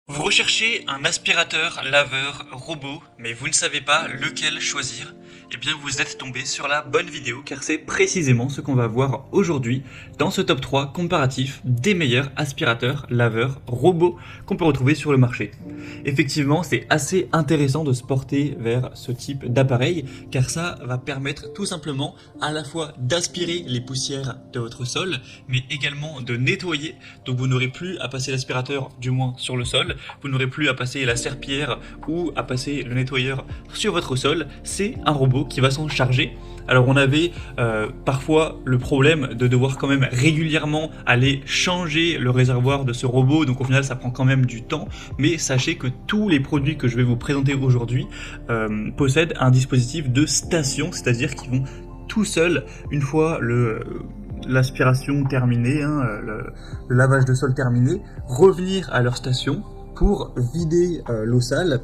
Vous recherchez un aspirateur laveur robot, mais vous ne savez pas lequel choisir? Eh bien, vous êtes tombé sur la bonne vidéo, car c'est précisément ce qu'on va voir aujourd'hui dans ce top 3 comparatif des meilleurs aspirateurs laveurs robots qu'on peut retrouver sur le marché. Effectivement, c'est assez intéressant de se porter vers ce type d'appareil, car ça va permettre tout simplement à la fois d'aspirer les poussières de votre sol, mais également de nettoyer. Donc vous n'aurez plus à passer l'aspirateur, du moins sur le sol, vous n'aurez plus à passer la serpillière ou à passer le nettoyeur sur votre sol, c'est un robot qui va s'en charger. Alors on avait parfois le problème de devoir quand même régulièrement aller changer le réservoir de ce robot, donc au final ça prend quand même du temps, mais sachez que tous les produits que je vais vous présenter aujourd'hui possèdent un dispositif de station, c'est-à-dire qu'ils vont tout seuls, une fois l'aspiration terminée, le lavage de sol terminé, revenir à leur station pour vider l'eau sale,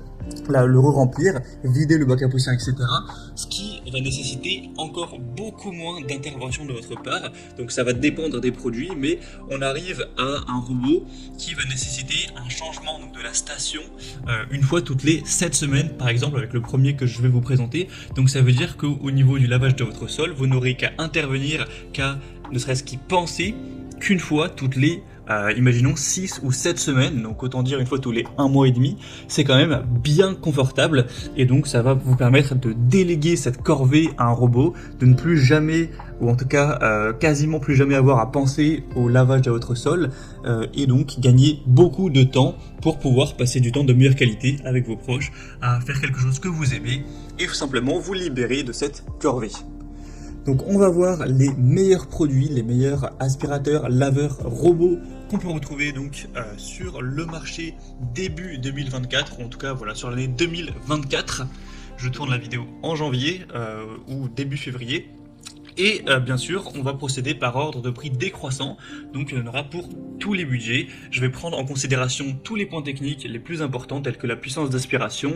le re-remplir, vider le bac à poussière, etc. Ce qui va nécessiter encore beaucoup moins d'intervention de votre part. Donc ça va dépendre des produits, mais on arrive à un robot qui va nécessiter un changement donc, de la station une fois toutes les 7 semaines, par exemple avec le premier que je vais vous présenter. Donc ça veut dire qu'au niveau du lavage de votre sol, vous n'aurez qu'à intervenir, qu'à ne serait-ce qu'y penser qu'une fois toutes les imaginons 6 ou 7 semaines, donc autant dire une fois tous les 1 mois et demi, c'est quand même bien confortable et donc ça va vous permettre de déléguer cette corvée à un robot, de ne plus jamais, ou en tout cas quasiment plus jamais avoir à penser au lavage de votre sol et donc gagner beaucoup de temps pour pouvoir passer du temps de meilleure qualité avec vos proches, à faire quelque chose que vous aimez et tout simplement vous libérer de cette corvée. Donc on va voir les meilleurs produits, les meilleurs aspirateurs, laveurs, robots qu'on peut retrouver donc sur le marché début 2024, ou en tout cas voilà sur l'année 2024. Je tourne la vidéo en janvier ou début février. Et bien sûr, on va procéder par ordre de prix décroissant, donc il y en aura pour tous les budgets. Je vais prendre en considération tous les points techniques les plus importants, tels que la puissance d'aspiration,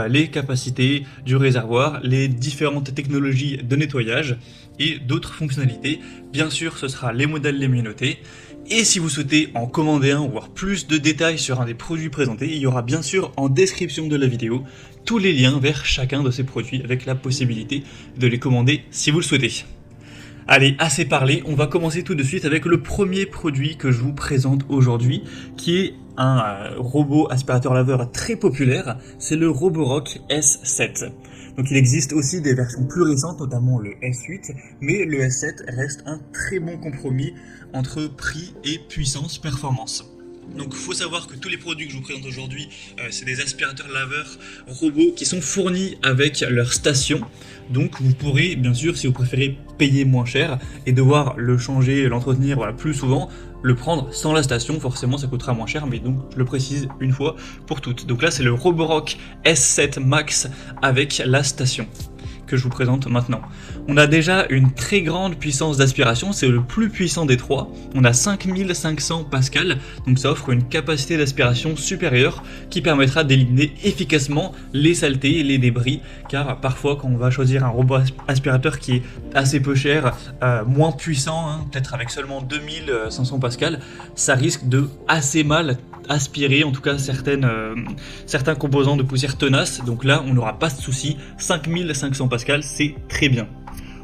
les capacités du réservoir, les différentes technologies de nettoyage et d'autres fonctionnalités. Bien sûr, ce sera les modèles les mieux notés. Et si vous souhaitez en commander un ou voir plus de détails sur un des produits présentés, il y aura bien sûr en description de la vidéo tous les liens vers chacun de ces produits avec la possibilité de les commander si vous le souhaitez. Allez, assez parlé, on va commencer tout de suite avec le premier produit que je vous présente aujourd'hui, qui est un robot aspirateur laveur très populaire, c'est le Roborock S7. Donc il existe aussi des versions plus récentes, notamment le S8, mais le S7 reste un très bon compromis entre prix et puissance performance. Donc il faut savoir que tous les produits que je vous présente aujourd'hui, c'est des aspirateurs laveurs robots qui sont fournis avec leur station. Donc vous pourrez, bien sûr, si vous préférez payer moins cher et devoir le changer, l'entretenir plus souvent, le prendre sans la station, forcément ça coûtera moins cher, mais donc je le précise une fois pour toutes. Donc là c'est le Roborock S7 Max avec la station que je vous présente maintenant. On a déjà une très grande puissance d'aspiration, c'est le plus puissant des trois. On a 5500 pascal, donc ça offre une capacité d'aspiration supérieure qui permettra d'éliminer efficacement les saletés et les débris, car parfois quand on va choisir un robot aspirateur qui est assez peu cher, moins puissant, peut-être avec seulement 2500 pascal, ça risque de assez mal aspirer en tout cas certains composants de poussière tenace. Donc là on n'aura pas de souci, 5500 pascal c'est très bien.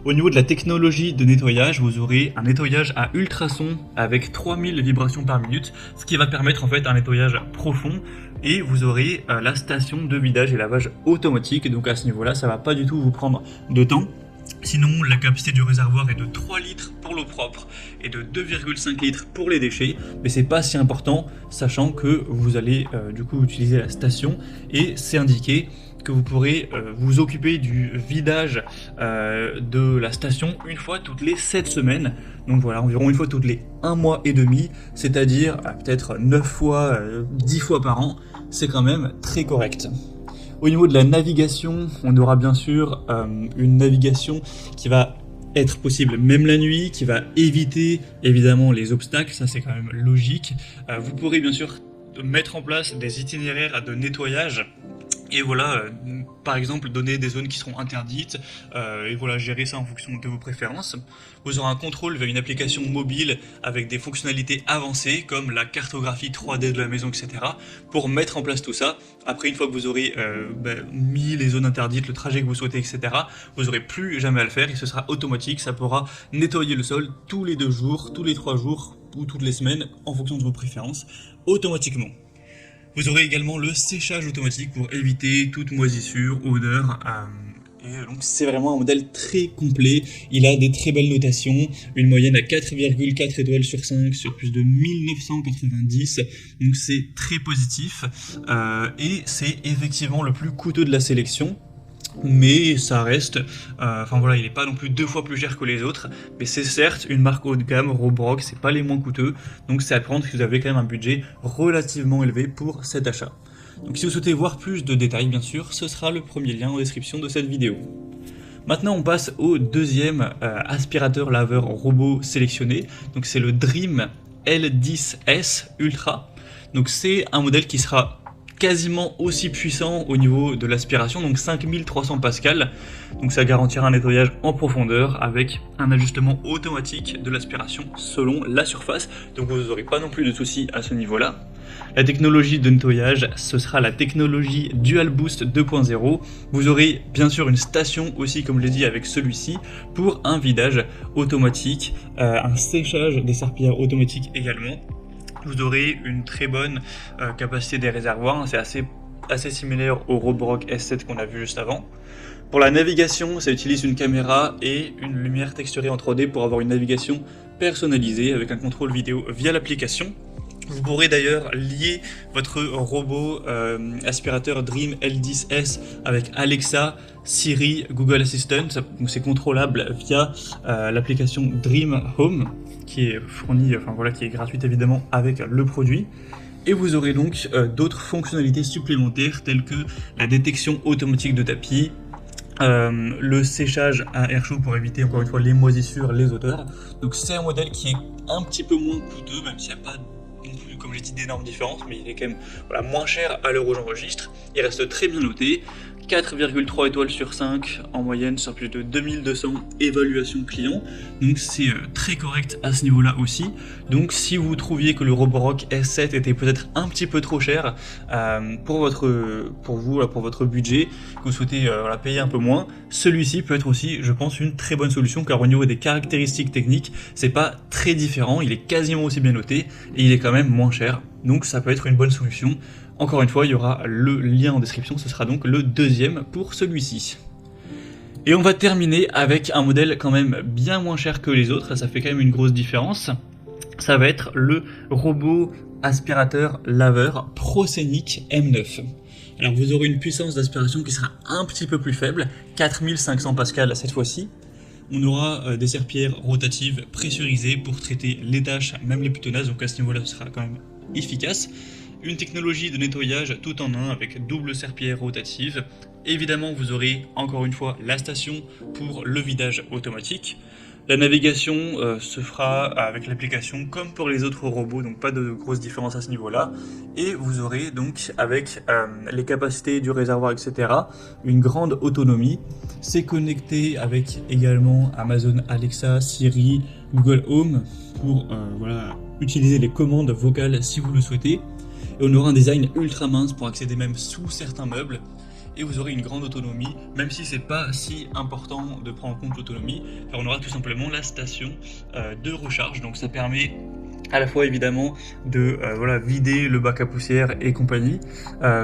Au niveau de la technologie de nettoyage, vous aurez un nettoyage à ultrasons avec 3000 vibrations par minute, ce qui va permettre en fait un nettoyage profond, et vous aurez la station de vidage et lavage automatique, donc à ce niveau là ça va pas du tout vous prendre de temps. Sinon, la capacité du réservoir est de 3 litres pour l'eau propre et de 2,5 litres pour les déchets, mais c'est pas si important, sachant que vous allez du coup utiliser la station, et c'est indiqué que vous pourrez vous occuper du vidage de la station une fois toutes les 7 semaines, donc voilà, environ une fois toutes les 1 mois et demi, c'est-à-dire peut-être 9 fois, 10 fois par an, c'est quand même très correct. Au niveau de la navigation, on aura bien sûr une navigation qui va être possible même la nuit, qui va éviter évidemment les obstacles, ça c'est quand même logique. Vous pourrez bien sûr mettre en place des itinéraires de nettoyage Et voilà, par exemple, donner des zones qui seront interdites, et voilà, gérer ça en fonction de vos préférences. Vous aurez un contrôle via une application mobile avec des fonctionnalités avancées, comme la cartographie 3D de la maison, etc., pour mettre en place tout ça. Après, une fois que vous aurez mis les zones interdites, le trajet que vous souhaitez, etc., vous n'aurez plus jamais à le faire, et ce sera automatique, ça pourra nettoyer le sol tous les 2 jours, tous les 3 jours, ou toutes les semaines, en fonction de vos préférences, automatiquement. Vous aurez également le séchage automatique pour éviter toute moisissure, odeur. Et donc c'est vraiment un modèle très complet. Il a des très belles notations, une moyenne à 4,4 étoiles sur 5 sur plus de 1990. Donc c'est très positif. Et c'est effectivement le plus coûteux de la sélection. Mais ça reste, enfin voilà, il n'est pas non plus 2 fois plus cher que les autres, mais c'est certes une marque haut de gamme, Roborock, c'est pas les moins coûteux, donc c'est à prendre si vous avez quand même un budget relativement élevé pour cet achat. Donc si vous souhaitez voir plus de détails, bien sûr, ce sera le premier lien en description de cette vidéo. Maintenant on passe au deuxième aspirateur laveur robot sélectionné, donc c'est le Dream L10S Ultra. Donc c'est un modèle qui sera quasiment aussi puissant au niveau de l'aspiration, donc 5300 pascal, donc ça garantira un nettoyage en profondeur avec un ajustement automatique de l'aspiration selon la surface, donc vous n'aurez pas non plus de soucis à ce niveau-là. La technologie de nettoyage, ce sera la technologie Dual Boost 2.0. Vous aurez bien sûr une station aussi, comme je l'ai dit, avec celui-ci, pour un vidage automatique, un séchage des serpillères automatique également. Vous aurez une très bonne capacité des réservoirs, c'est assez similaire au Roborock S7 qu'on a vu juste avant. Pour la navigation, ça utilise une caméra et une lumière texturée en 3D pour avoir une navigation personnalisée avec un contrôle vidéo via l'application. Vous pourrez d'ailleurs lier votre robot aspirateur Dream L10S avec Alexa, Siri, Google Assistant, donc c'est contrôlable via l'application Dream Home, qui est fournie, enfin voilà, qui est gratuite évidemment avec le produit. Et vous aurez donc d'autres fonctionnalités supplémentaires telles que la détection automatique de tapis, le séchage à air chaud pour éviter encore une fois les moisissures, les odeurs. Donc c'est un modèle qui est un petit peu moins coûteux, même s'il n'y a pas non plus, comme j'ai dit, d'énormes différences, mais il est quand même voilà, moins cher à l'heure où j'enregistre. Il reste très bien noté. 4,3 étoiles sur 5 en moyenne sur plus de 2200 évaluations clients, donc c'est très correct à ce niveau là aussi. Donc si vous trouviez que le Roborock S7 était peut-être un petit peu trop cher pour votre budget, que vous souhaitez payer un peu moins, celui-ci peut être aussi, je pense, une très bonne solution, car au niveau des caractéristiques techniques c'est pas très différent, il est quasiment aussi bien noté et il est quand même moins cher, donc ça peut être une bonne solution. Encore une fois, il y aura le lien en description, ce sera donc le deuxième pour celui-ci. Et on va terminer avec un modèle quand même bien moins cher que les autres, ça fait quand même une grosse différence. Ça va être le robot aspirateur laveur ProScenic M9. Alors vous aurez une puissance d'aspiration qui sera un petit peu plus faible, 4500 pascal cette fois-ci. On aura des serpillères rotatives pressurisées pour traiter les tâches, même les plus tenaces, donc à ce niveau-là ce sera quand même efficace. Une technologie de nettoyage tout en un avec double serpillière rotative. Évidemment, vous aurez encore une fois la station pour le vidage automatique. La navigation se fera avec l'application comme pour les autres robots, donc pas de grosse différence à ce niveau-là. Et vous aurez donc avec les capacités du réservoir, etc., une grande autonomie. C'est connecté avec également Amazon Alexa, Siri, Google Home pour utiliser les commandes vocales si vous le souhaitez. Et on aura un design ultra mince pour accéder même sous certains meubles. Et vous aurez une grande autonomie, même si c'est pas si important de prendre en compte l'autonomie, car on aura tout simplement la station de recharge. Donc ça permet à la fois évidemment de vider le bac à poussière et compagnie,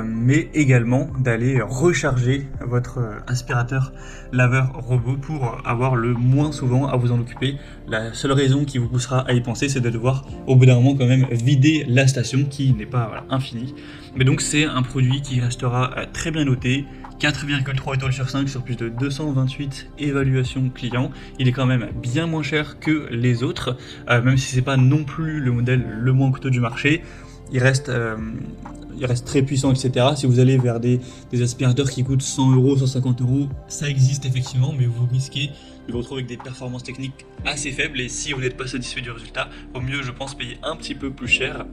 mais également d'aller recharger votre aspirateur laveur robot pour avoir le moins souvent à vous en occuper. La seule raison qui vous poussera à y penser, c'est de devoir au bout d'un moment quand même vider la station qui n'est pas infinie. Mais donc c'est un produit qui restera très bien noté, 4,3 étoiles sur 5 sur plus de 228 évaluations clients. Il est quand même bien moins cher que les autres, même si c'est pas non plus le modèle le moins coûteux du marché. Il reste très puissant, etc. Si vous allez vers des aspirateurs qui coûtent 100 euros, 150 euros, ça existe effectivement, mais vous risquez de vous retrouver avec des performances techniques assez faibles. Et si vous n'êtes pas satisfait du résultat, vaut mieux, je pense, payer un petit peu plus cher.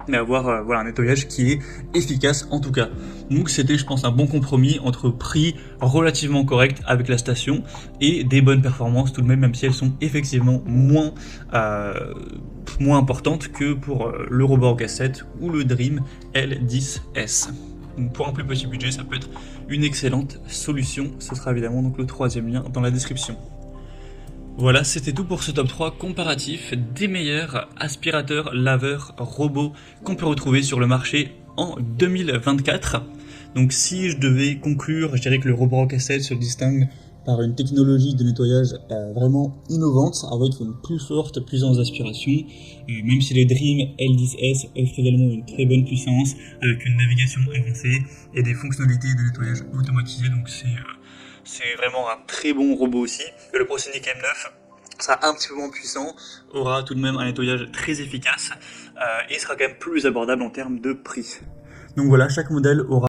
mais avoir un nettoyage qui est efficace en tout cas. Donc c'était, je pense, un bon compromis entre prix relativement correct avec la station et des bonnes performances tout de même si elles sont effectivement moins importantes que pour le Roborock S7 ou le Dream L10S. Donc pour un plus petit budget, ça peut être une excellente solution. Ce sera évidemment donc le troisième lien dans la description. Voilà, c'était tout pour ce top 3 comparatif des meilleurs aspirateurs laveurs robots qu'on peut retrouver sur le marché en 2024. Donc si je devais conclure, je dirais que le Roborock S7 se distingue par une technologie de nettoyage vraiment innovante, avec une plus forte puissance d'aspiration, même si les Dream L10S offrent également une très bonne puissance, avec une navigation avancée et des fonctionnalités de nettoyage automatisé, donc c'est vraiment un très bon robot aussi. Le ProSonic M9 sera un petit peu moins puissant, aura tout de même un nettoyage très efficace et sera quand même plus abordable en termes de prix. Donc voilà, chaque modèle aura